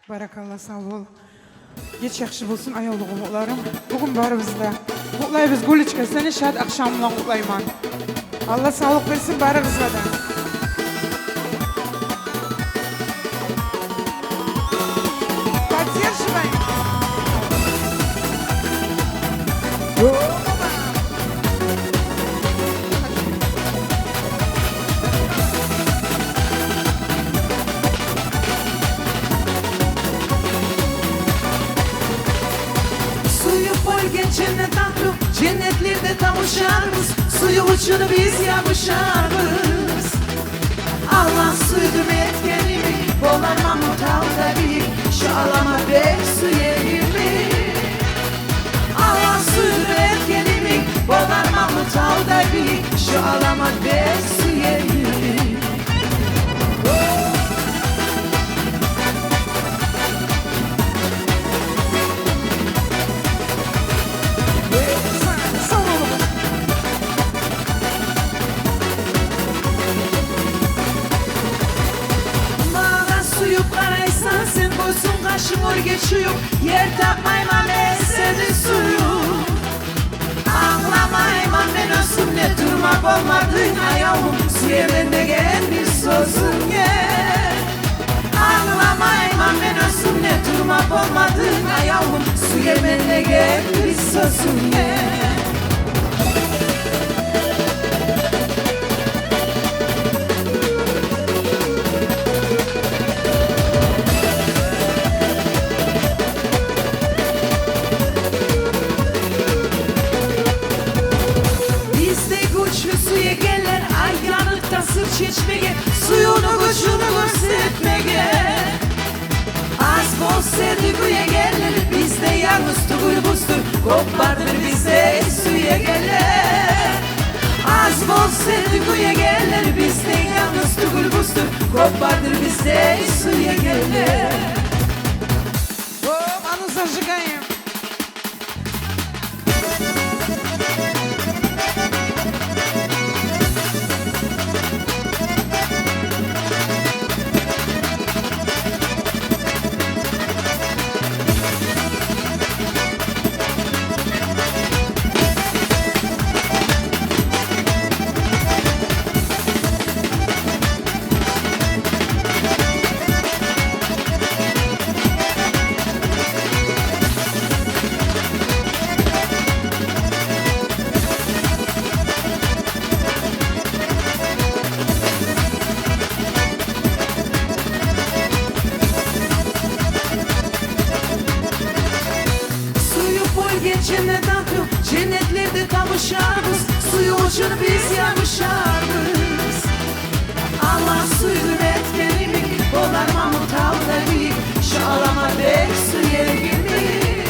Barakallah, sağ ol. Geç yaxşı bolsun ayolluğum oğlarım. Bugün barımızda. Kutlayız Gülüçke, seni şad akşamla kutlayman. Allah sağlık versin barımızda da. Partiyer şubayım. Cennet aklı, cennetlerde kavuşarız. Suyu uçunu biz yapışarız. Allah suydu metkenimi, bolanma mutalda bir. Şu alama bek suya girmiş. Allah suydu metkenimi, bolanma mutalda bir. Şu alama bek suya girmiş. Kaşımır geçiyor, yer tapmayman esedi suyu. Ağlamayman ben olsun ne durmak olmadın ayağım. Suya bende gel bir sözüm gel. Ağlamayman ben olsun ne durmak olmadın ayağım. Suya bende gel bir sözüm gel. Çeşmeye, suyunu kuşunu göstermeye. Az bol sevdiğe gelir, bizde yalnız tuğulbuzdur. Kopardır bize suya gelir. Az bol sevdiğe gelir, bizde yalnız tuğulbuzdur. Kopardır bize suya gelir. Oh, anı zажигаем. Cennet aklı, cennetlerde kavuşarız. Suyu uçunu biz yapışarız. Allah suydu etkenimi, bolarma mutalda bir. Şu alama bek suya girmiş.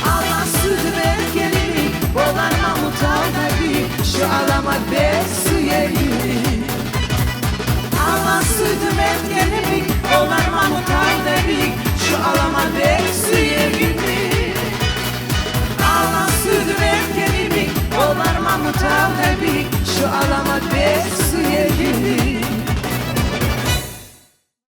Allah suydu etkenimi, bolarma mutalda bir. Şu alama bek suya girmiş. Allah suydu etkenimi, bolarma mutalda bir.